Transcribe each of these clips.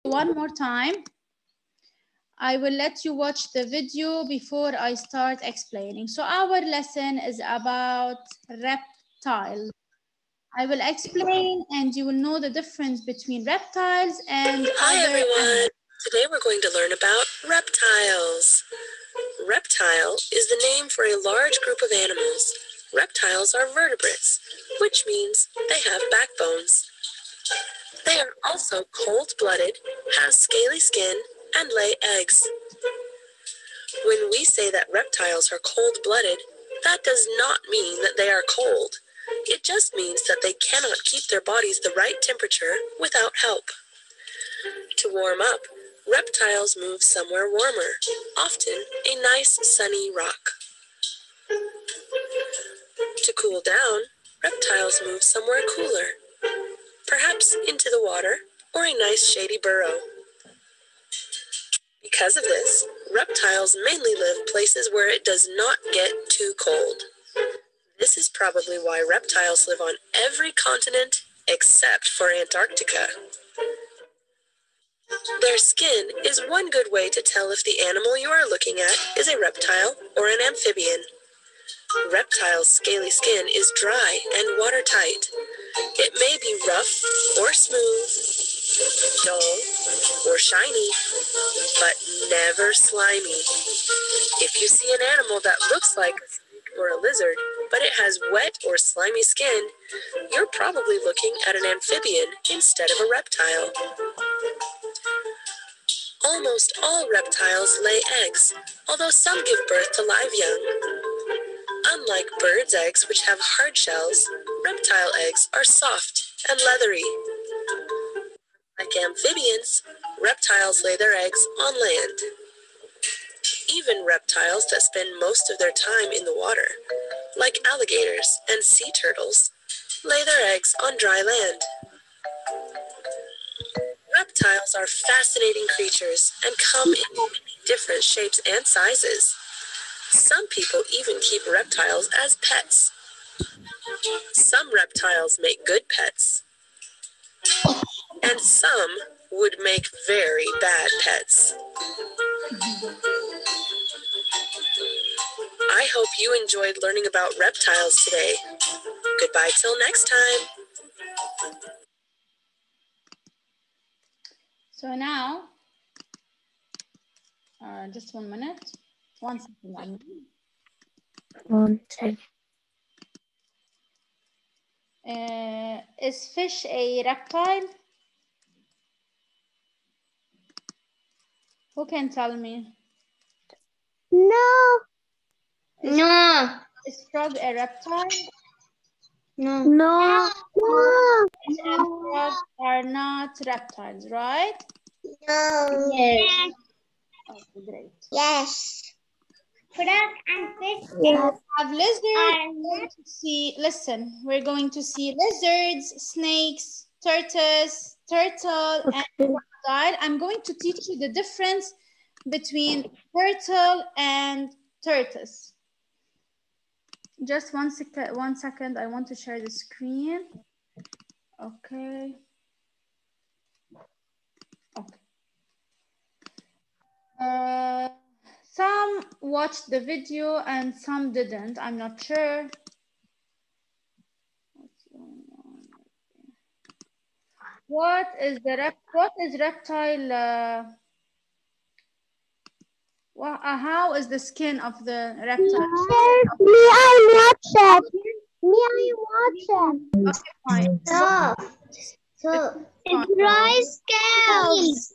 one more time. I will let you watch the video before I start explaining. So our lesson is about reptiles. I will explain and you will know the difference between reptiles and Hi everyone! Today we're going to learn about reptiles. Reptile is the name for a large group of animals. Reptiles are vertebrates, which means they have backbones. They are also cold-blooded, have scaly skin, and lay eggs. When we say that reptiles are cold-blooded, that does not mean that they are cold. It just means that they cannot keep their bodies the right temperature without help. To warm up, reptiles move somewhere warmer, often a nice sunny rock. To cool down, reptiles move somewhere cooler, perhaps into the water or a nice shady burrow. Because of this, reptiles mainly live places where it does not get too cold. This is probably why reptiles live on every continent except for Antarctica. Their skin is one good way to tell if the animal you are looking at is a reptile or an amphibian. Reptiles' scaly skin is dry and watertight. It may be rough or smooth, dull or shiny, but never slimy. If you see an animal that looks like a snake or a lizard, but it has wet or slimy skin, you're probably looking at an amphibian instead of a reptile. Almost all reptiles lay eggs, although some give birth to live young. Unlike birds' eggs, which have hard shells, reptile eggs are soft and leathery. Like amphibians, reptiles lay their eggs on land. Even reptiles that spend most of their time in the water, like alligators and sea turtles, lay their eggs on dry land. Reptiles are fascinating creatures and come in many different shapes and sizes. Some people even keep reptiles as pets. Some reptiles make good pets, and some would make very bad pets. I hope you enjoyed learning about reptiles today. Goodbye till next time. So now, just 1 minute. 1 second. Is fish a reptile? Who can tell me? No. Is frog a reptile? No. Fish and frogs are not reptiles, right? No. Yes. Okay, great. Yes. Frog and fish. Yes. Have lizards. Listen, we're going to see lizards, snakes, turtles, turtle, and crocodile. I'm going to teach you the difference between turtle and tortoise. Just 1 second. I want to share the screen. Okay. Some watched the video and some didn't. I'm not sure. What's going on? What is reptile? How is the skin of the reptile? Me, I watch it. Okay, fine. So it dry scales.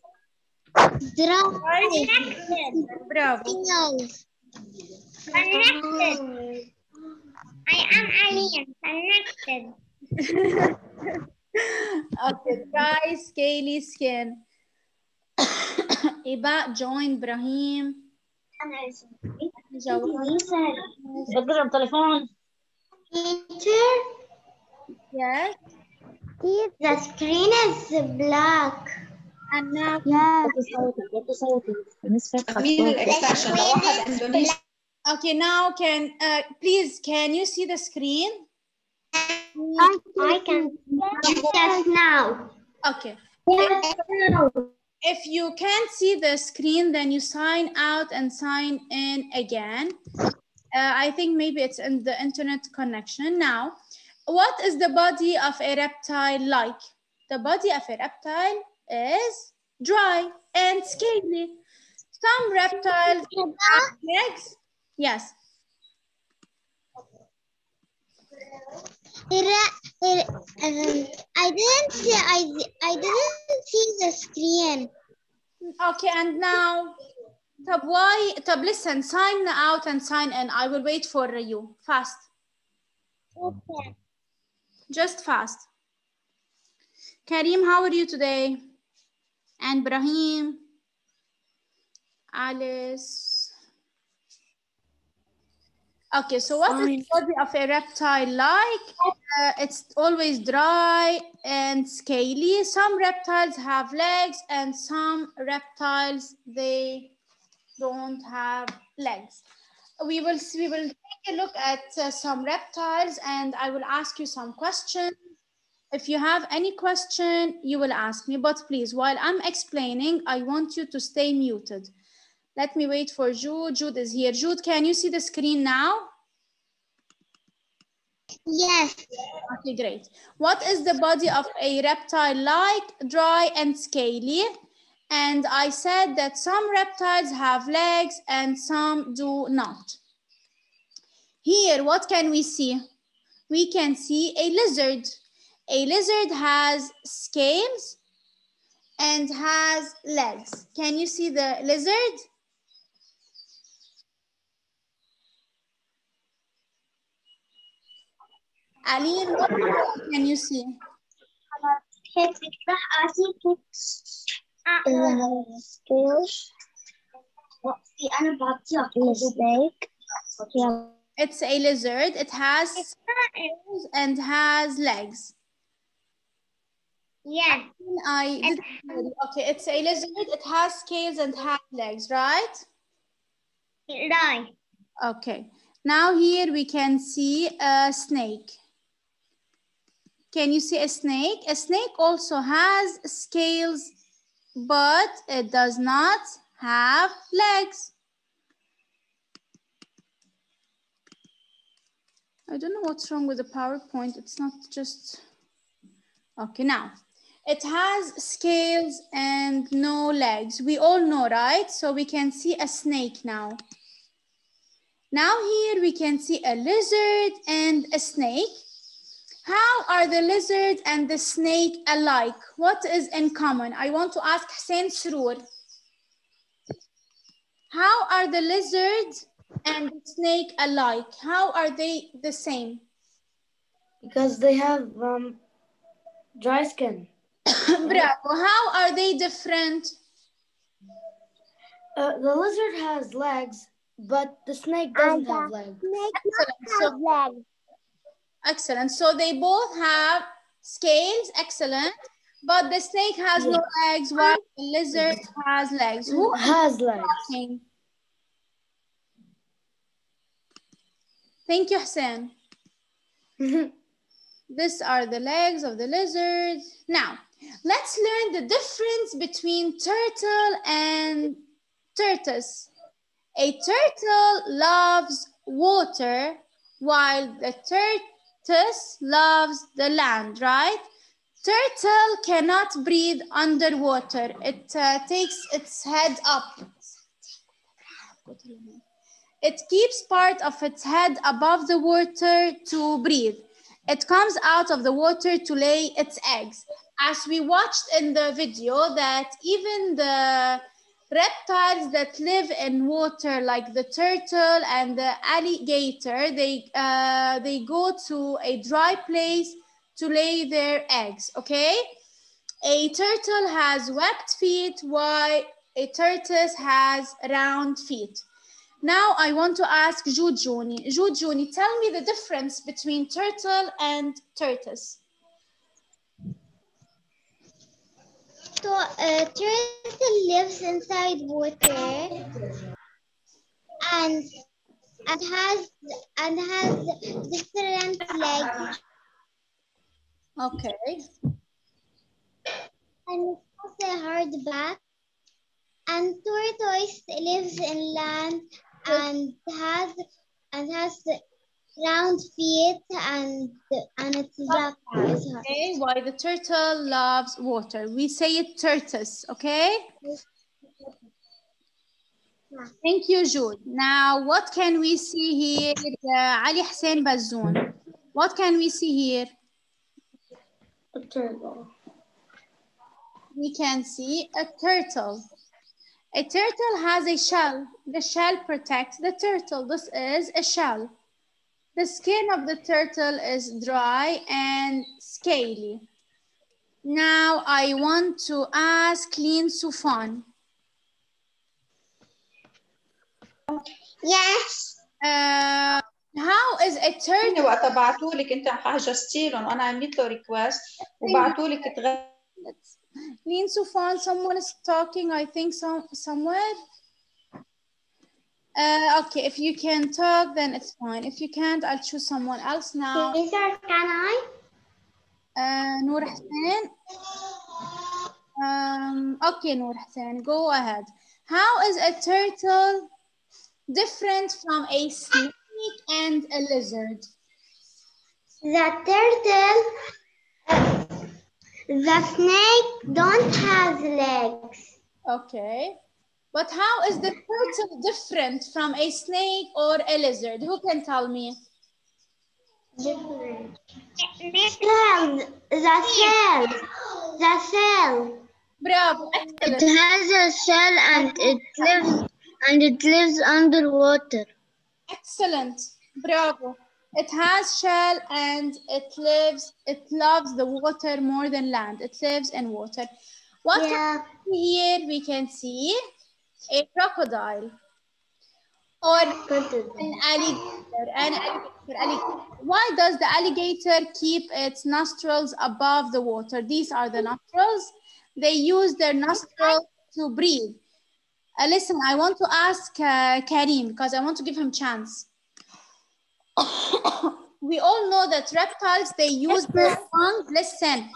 Dry. Bravo. Connected. I am alien. Connected. Okay, dry, scaly skin. Iba, join, Ibrahim. بضرب تليفون. Teacher? Yes. The screen is black. And now, okay, now please, can you see the screen? I can just now. Okay. If you can't see the screen, then you sign out and sign in again. I think maybe it's in the internet connection. Now, what is the body of a reptile like? The body of a reptile is dry and scaly. Some reptiles have legs. Yes. I didn't see the screen. Okay, and now, listen, sign out and sign in. I will wait for you. Fast. Okay. Just fast. Karim, how are you today? And Brahim, Alice. Okay, so what is the body of a reptile like? It's always dry and scaly. Some reptiles have legs and some reptiles, they don't have legs. We will take a look at some reptiles and I will ask you some questions. If you have any question, you will ask me, but please, while I'm explaining, I want you to stay muted. Let me wait for Jude. Jude is here. Jude, can you see the screen now? Yes. Okay, great. What is the body of a reptile like? Dry and scaly. And I said that some reptiles have legs and some do not. Here, what can we see? We can see a lizard. A lizard has scales and has legs. Can you see the lizard? Aline, what can you see? It's a lizard. It has scales and has legs. Yes. Okay, it's a lizard. It has scales and has legs, right? Right. Okay. Now here we can see a snake. Can you see a snake? A snake also has scales, but it does not have legs. I don't know what's wrong with the PowerPoint. It's not just... Okay, now. It has scales and no legs. We all know, right? So we can see a snake now. Now here we can see a lizard and a snake. How are the lizard and the snake alike? What is in common? I want to ask Hussein Sroor. How are the lizard and the snake alike? How are they the same? Because they have dry skin. Bravo. How are they different? The lizard has legs, but the snake doesn't have legs. Excellent. Excellent. So they both have scales. Excellent. But the snake has no legs, while the lizard has legs. Who has legs? Talking? Thank you, Hassan. These are the legs of the lizard. Now, let's learn the difference between turtle and tortoise. A turtle loves water, while the tortoise loves the land, right? Turtle cannot breathe underwater. It takes its head up. It keeps part of its head above the water to breathe. It comes out of the water to lay its eggs. As we watched in the video, that even the reptiles that live in water, like the turtle and the alligator, they go to a dry place to lay their eggs, okay? A turtle has webbed feet, while a tortoise has round feet. Now I want to ask Jujuni. Jujuni, tell me the difference between turtle and tortoise. So turtle lives inside water and has different legs. Okay. And it has a hard back. And tortoise lives in land and has round feet and its back is hard. Okay, why the turtle loves water. We say it tortoise, okay? Thank you, Jude. Now, what can we see here? Ali Hussein Bazoon. What can we see here? A turtle. We can see a turtle. A turtle has a shell. The shell protects the turtle. This is a shell. The skin of the turtle is dry and scaly. Now I want to ask Lin Sufan. Yes. How is a turtle? وقت بعتولك انت حجزتي لهم وانا عملت له ريكوست وبعتولك Lin Sufan, someone is talking, I think somewhere. Okay, if you can talk, then it's fine. If you can't, I'll choose someone else now. Teacher, can I? Noor Hussein. Okay, Noor Hussein, go ahead. How is a turtle different from a snake and a lizard? The snake don't have legs. Okay. But how is the turtle different from a snake or a lizard? Who can tell me? Different. The shell. Bravo, It excellent. has a shell and it lives underwater. Excellent. Bravo. It has shell and it loves the water more than land. It lives in water. What can we see here? We can see a crocodile or an alligator. Why does the alligator keep its nostrils above the water? These are the nostrils. They use their nostrils to breathe. Listen, I want to ask Karim because I want to give him a chance. We all know that reptiles, they use their lungs. Listen,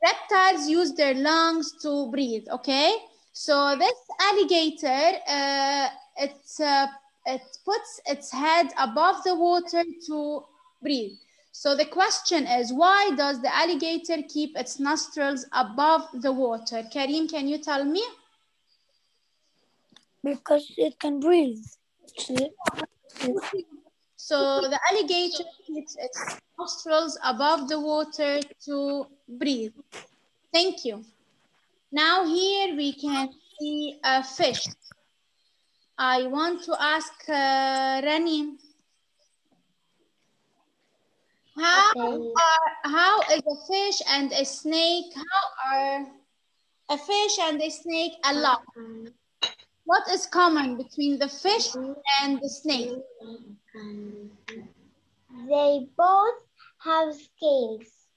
reptiles use their lungs to breathe, okay? So this alligator, it puts its head above the water to breathe. So the question is, why does the alligator keep its nostrils above the water? Karim, can you tell me? Because it can breathe. So the alligator keeps its nostrils above the water to breathe. Thank you. Now here we can see a fish. I want to ask Rani. How is a fish and a snake? How are a fish and a snake alike? What is common between the fish and the snake? They both have scales.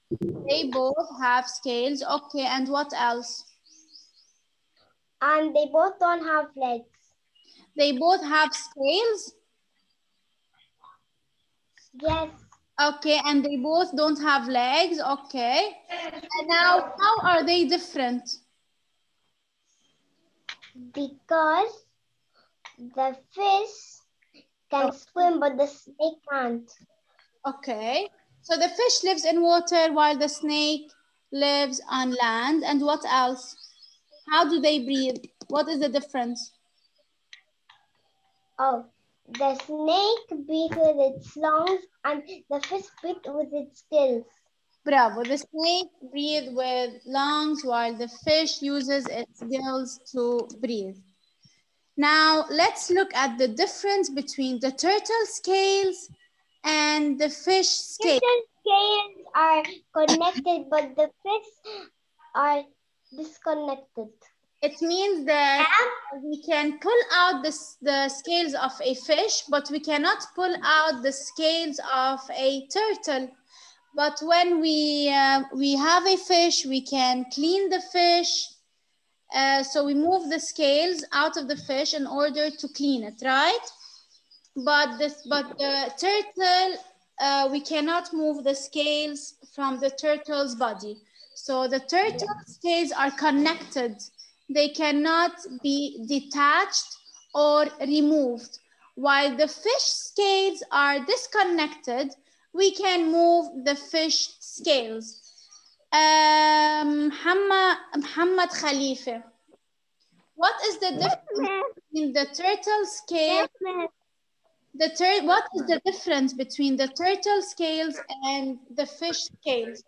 They both have scales. Okay, and what else? And they both don't have legs. They both have scales? Yes. Okay, and they both don't have legs. Okay. And now, how are they different? Because the fish can swim, but the snake can't. Okay. So the fish lives in water while the snake lives on land. And what else? How do they breathe? What is the difference? Oh, the snake breathes with its lungs and the fish breathes with its gills. Bravo. The snake breathes with lungs while the fish uses its gills to breathe. Now, let's look at the difference between the turtle scales and the fish scales. Turtle scales are connected, but the fish are disconnected. It means that we can pull out the scales of a fish, but we cannot pull out the scales of a turtle. But when we have a fish, we can clean the fish. So we move the scales out of the fish in order to clean it, right? But the turtle, we cannot move the scales from the turtle's body. So the turtle scales are connected they cannot be detached or removed. While the fish scales are disconnected, we can move the fish scales. Muhammad Khalifa, what is the difference between the turtle scale? What is the difference between the turtle scales and the fish scales?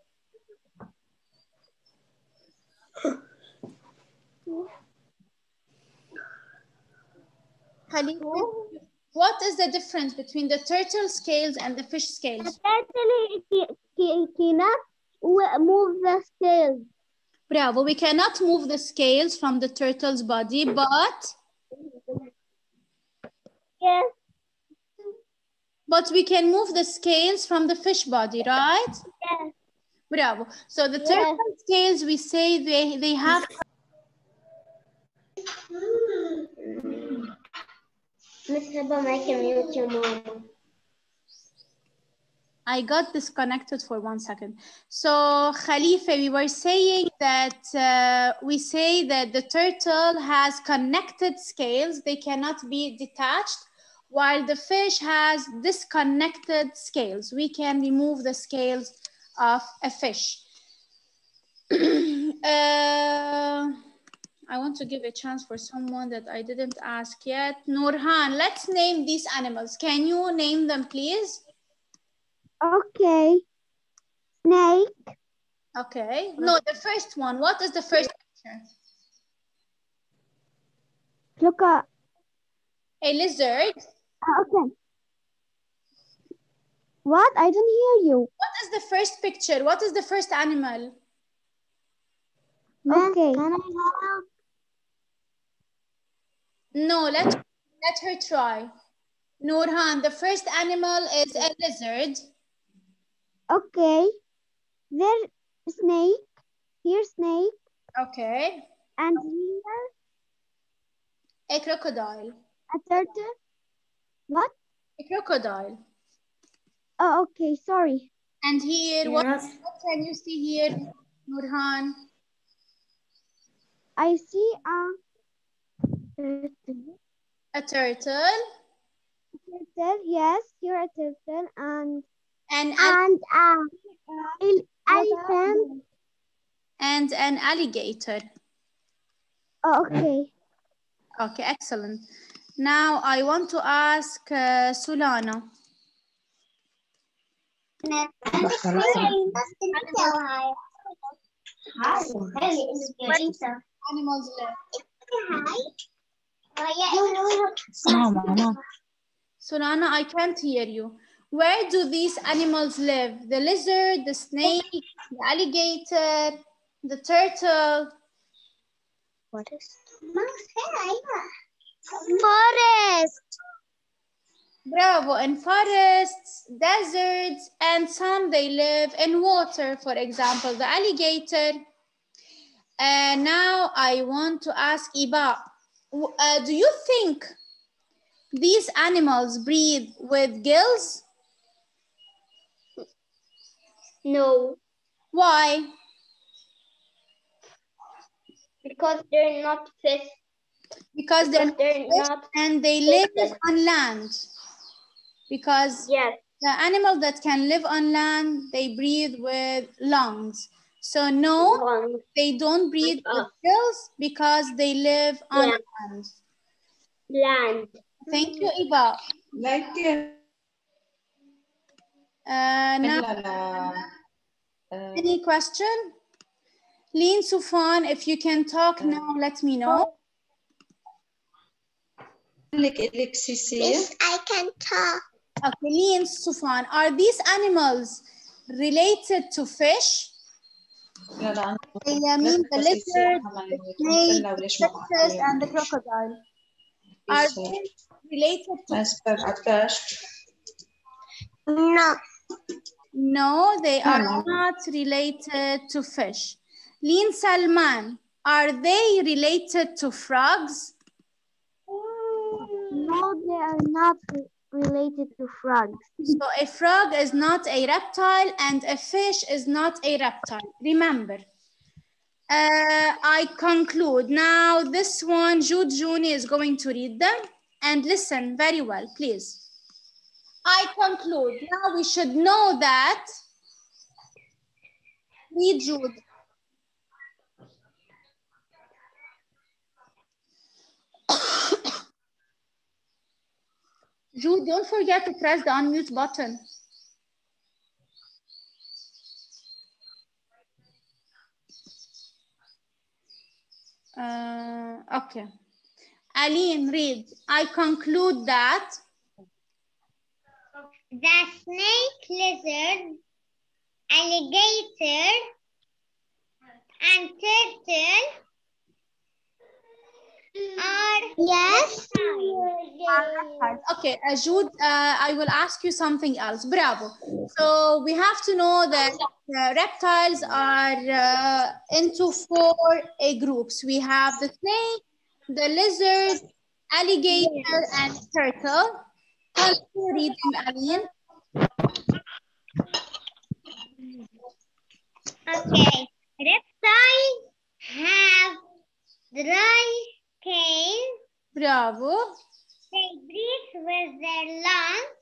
Khalifa, what is the difference between the turtle scales and the fish scales? The cannot move the scales. Bravo, we cannot move the scales from the turtle's body, but Yes. But we can move the scales from the fish body, right? Yes. Bravo. So the turtle scales, we say they have... Miss Heba, I can mute your mom. I got disconnected for 1 second. So Khalifa, we were saying that we say that the turtle has connected scales. They cannot be detached, while the fish has disconnected scales. We can remove the scales of a fish. I want to give a chance for someone that I didn't ask yet. Nurhan, let's name these animals. Can you name them, please? Okay. Snake. Okay. No, the first one. What is the first picture? Look at. A lizard. Okay. What? I don't hear you. What is the first picture? What is the first animal? Okay. Can I help? No, let her try. Nurhan, the first animal is a lizard. Okay. There's snake. Here's snake. Okay. And here a crocodile. A turtle. What? A crocodile. Oh, okay. Sorry. And here, what can you see here, Nurhan? I see a turtle. Yes, you're a turtle, and an elephant and an alligator. Oh, okay. Okay, excellent. Now I want to ask Sulana. Animals live. Sulana, I can't hear you. Where do these animals live? The lizard, the snake, the alligator, the turtle. Forest. Bravo, in forests, deserts, and some they live in water. For example, the alligator. And now I want to ask Iba, do you think these animals breathe with gills? No. Why? Because they're not fish. Because they're not and they live on land. Because the animals that can live on land, they breathe with lungs. So no, they don't breathe with gills because they live on land. Thank you, Iba. Now, any question? Leen Sufan, if you can talk now, let me know. Yes, I can talk. Okay, Leen Sufan, are these animals related to fish? I mean the lizard, the snake, the tortoise, and the crocodile. Are they related to fish? No. No, they are not related to fish. Leen Salman, are they related to frogs? No, they are not related to frogs. So a frog is not a reptile and a fish is not a reptile. Remember. I conclude. Now this one, Jude Juni is going to read them. And listen very well, please. I conclude. Now we should know that. Read, Jude. Jude, don't forget to press the unmute button. Okay. Aline, read. I conclude that the snake, lizard, alligator, and turtle are yes. Okay, Jude, I will ask you something else. Bravo. So we have to know that reptiles are into 4 groups. We have the snake, the lizard, alligator, and turtle. Can you read them, Aline? Okay. Reptiles have dry scales. Bravo. They breathe with their lungs.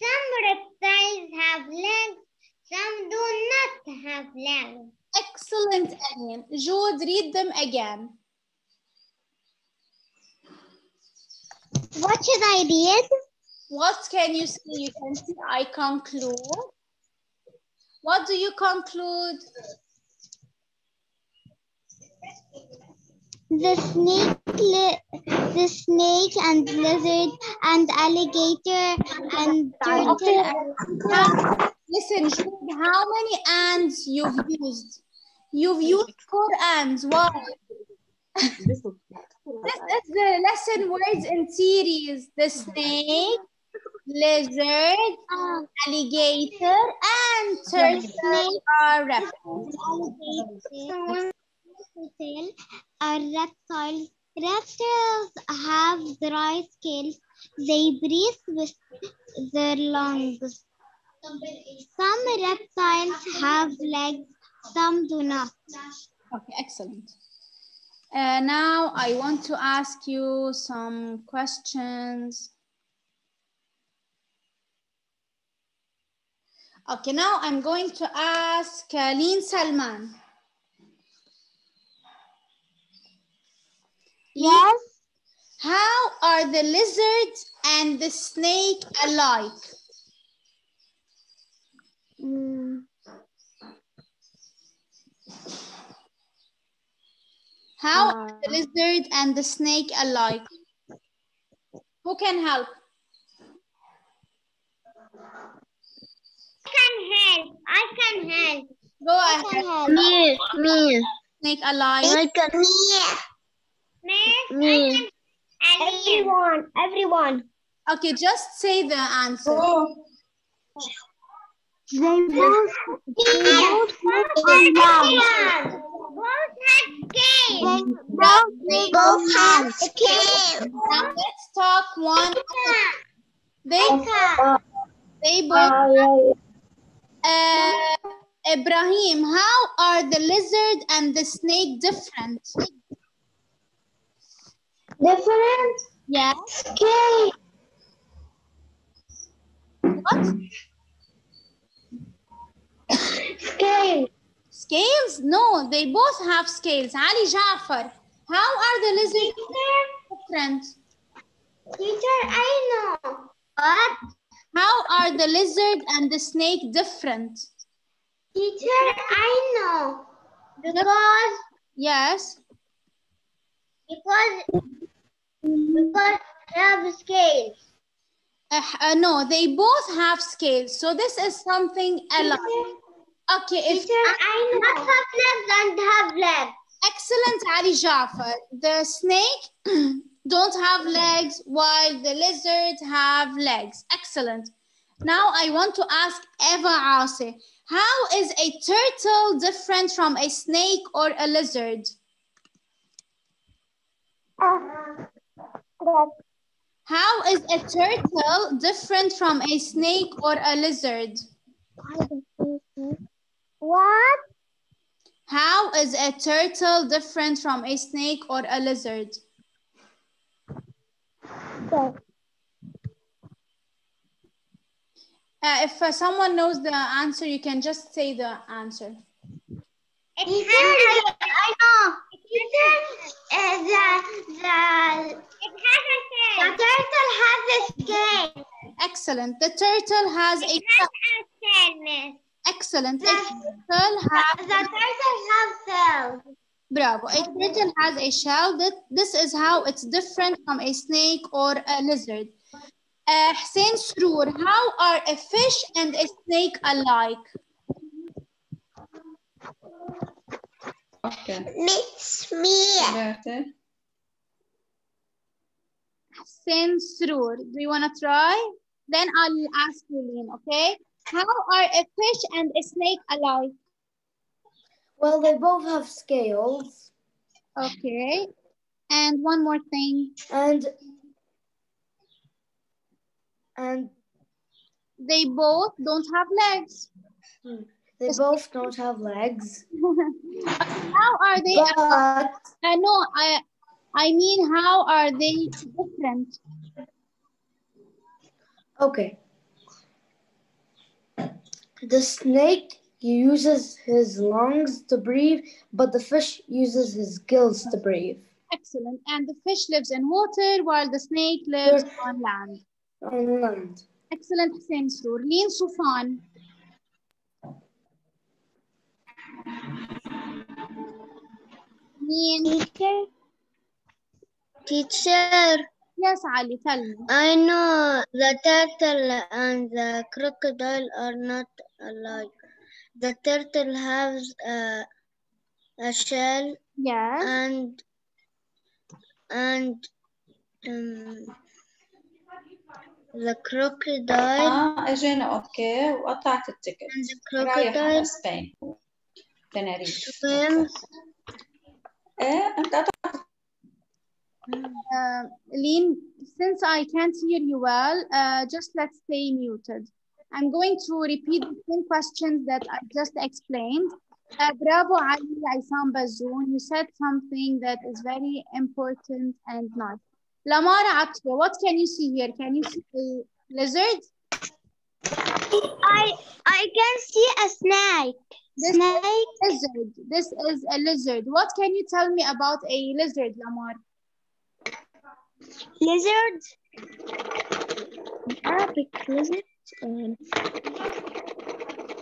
Some reptiles have legs. Some do not have legs. Excellent, Aline. Jude, read them again. What should I read? What can you see? You can see I conclude. What do you conclude? The snake and lizard and alligator and turtle. Listen, Jude, how many ands you've used? You've used 4 ands. Why? This is the lesson words in series. The snake, lizard, alligator, and turtle are reptiles. Are reptiles. Reptiles have dry scales. They breathe with their lungs. Some reptiles have legs, some do not. Okay, excellent. Now I want to ask you some questions. Okay, now I'm going to ask Lynn Salman. Yes. How are the lizard and the snake alike? How are the lizard and the snake alike? Who can help? I can help. Go ahead. Me. Snake alike. I can. Me. Everyone. Okay, just say the answer. They both have scales. Now let's talk one. They both. Ibrahim, how are the lizard and the snake different? Different? Yes. Scale. What? Scale. Scales? No, they both have scales. Ali Jafar, how are the lizard different? Teacher, I know. What? How are the lizard and the snake different? Teacher, I know. Because Yes. Because they have scales. No, they both have scales. So this is something alike. Okay. Teacher, I know. Not have legs and have legs. Excellent, Ali Jafar. The snake don't have legs while the lizard have legs. Excellent. Now I want to ask Eva Aase. How is a turtle different from a snake or a lizard? How is a turtle different from a snake or a lizard? What? How is a turtle different from a snake or a lizard? If someone knows the answer, you can just say the answer. I know. The turtle has a scale. Excellent. The turtle has a shell. Miss. Excellent. The turtle has cells. Bravo. A turtle has a shell. This is how it's different from a snake or a lizard. Hussein Sroor, how are a fish and a snake alike? Okay. Miss me. Hussein Sroor, do you want to try? Then I'll ask you, Lynn, okay? How are a fish and a snake alike? Well, they both have scales. Okay. And one more thing. And they both don't have legs. They both don't have legs. How are they? No, I mean, how are they different? Okay. The snake uses his lungs to breathe, but the fish uses his gills to breathe. Excellent. And the fish lives in water while the snake lives on land. On land. Excellent, Hussein Sroor. Lynn Sufan. Teacher. Yes, Ali, tell me. I know the turtle and the crocodile are not alike. The turtle has a shell. Yes. And the crocodile. اجينا اوكي وقطعت التيكت. And the crocodile اسبين. تنريف. swims. ايه انت قطعت. Lynn, since I can't hear you well, just let's stay muted. I'm going to repeat the same questions that I just explained. Bravo, Ali Aysam Bazoon. You said something that is very important and nice. Lamara Atwa, what can you see here? Can you see a lizard? I can see a snake. Lizard. This is a lizard. What can you tell me about a lizard, Lamar? Lizard. Arabic lizard.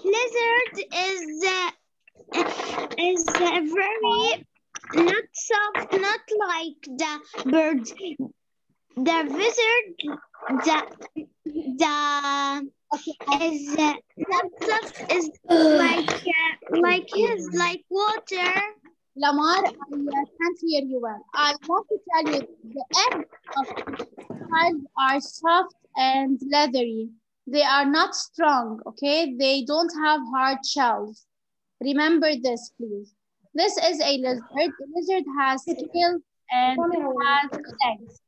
Lizard is very not soft, not like the bird. The lizard, is not soft, is like water. Lamar, I can't hear you well. I want to tell you the eggs of child are soft and leathery. They are not strong, okay? They don't have hard shells. Remember this, please. This is a lizard. The lizard has scales and has legs.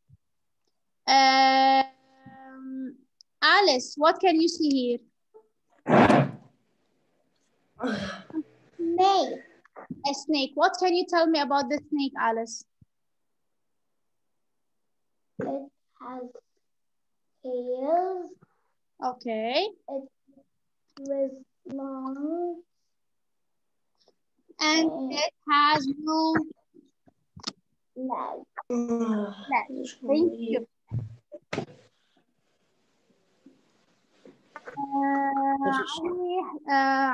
Alice, what can you see here? Snake. A snake. What can you tell me about the snake, Alice? It has scales. Okay. It's with long. And it has no legs. Thank you.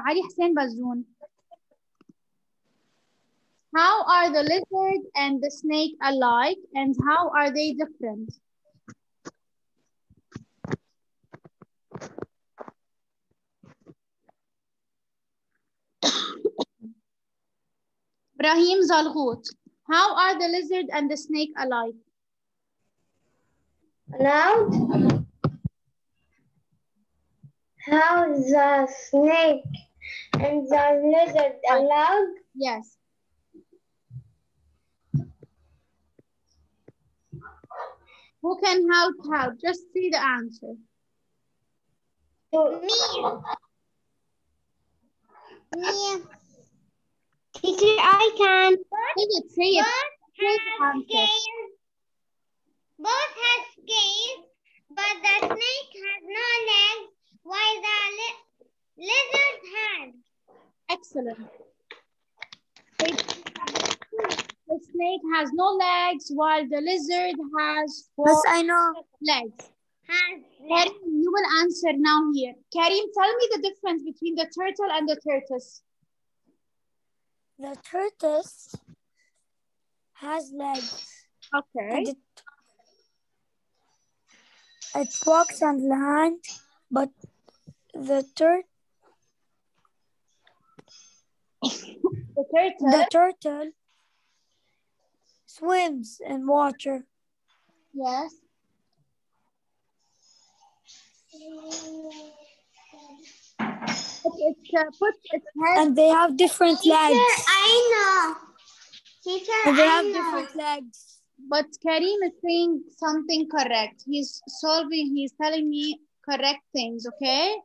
Ali Hussein Bazoon. How are the lizard and the snake alike, and how are they different? Brahim Zalghut. How are the lizard and the snake alike? Loud. How the snake and the lizard alike? Yes. Who can help? Just see the answer. Me. Teacher, I can. Say it. Both have scales, but the snake has no legs, while the lizard has. Excellent. The snake has no legs, while the lizard has 4 Yes, I know. legs. Karim, you will answer now here. Karim, tell me the difference between the turtle and the tortoise. The tortoise has legs. Okay. And it walks on land, but the turtle swims in water. Yes. And they have different legs. I know. Teacher, And they I have know. different legs. But Karim is saying something correct. He's telling me correct things, okay?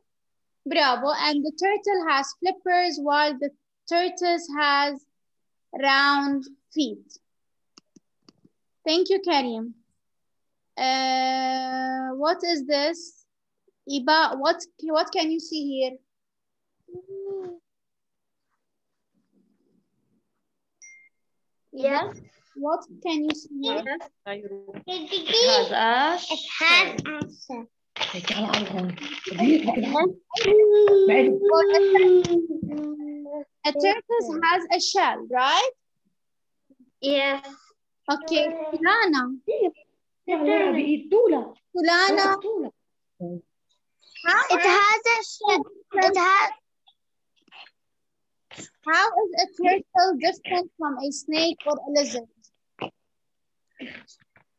Bravo. And the turtle has flippers while the tortoise has round feet. Thank you, Karim. What is this? Iba, what can you see here? Yes. What can you see here? It has a shell. A tortoise has a shell, right? Yes. Okay, Tulana. Tulana. It has a shell. How is a turtle different from a snake or a lizard?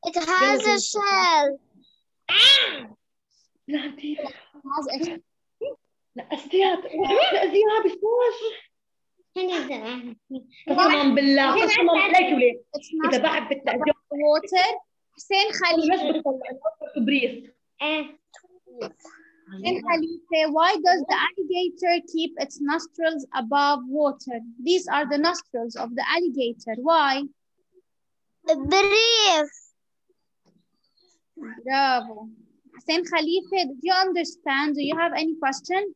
It has a shell. قسما بالله قسما عليك وليه It's إذا not بحب التأجيل water. حسين خليفة. Xussein Khalifa, why does the alligator keep its nostrils above water? These are the nostrils of the alligator. Why? Breathe. Bravo. Xussein Khalifa, did you understand? Do you have any question?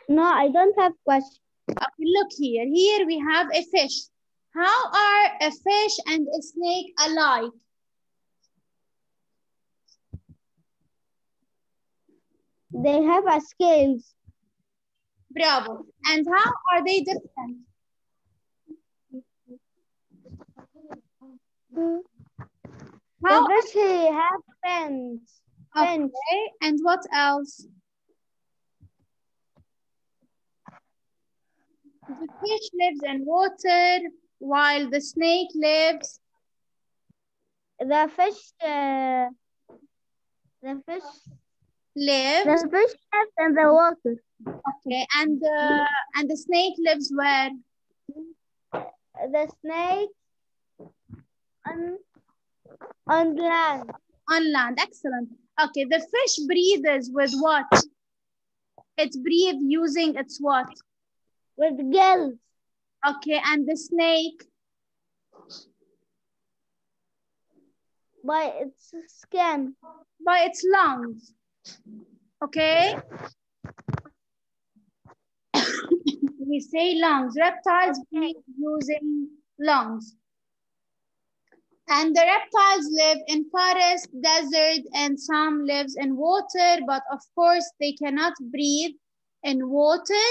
No, I don't have question. Okay, look here. Here we have a fish. How are a fish and a snake alike? They have a scales. Bravo. And how are they different? How The fish have fins. Okay, and what else? The fish lives in water while the snake lives. The fish lives in the water. Okay, and the snake lives where? The snake on land. On land, excellent. Okay, the fish breathes with what? It breathes using its what? With gills. Okay, and the snake? By its skin. By its lungs. Okay? We say lungs. Reptiles breathe using lungs. And the reptiles live in forest, desert, and some lives in water, but of course they cannot breathe in water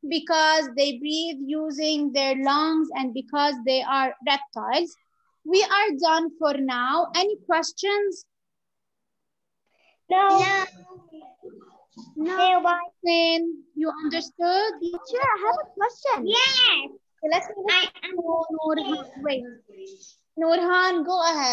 because they breathe using their lungs and because they are reptiles. We are done for now. Any questions? No. You understood? Teacher, I have a question. Yes. Let's Nurhan. Wait. Nurhan, go ahead.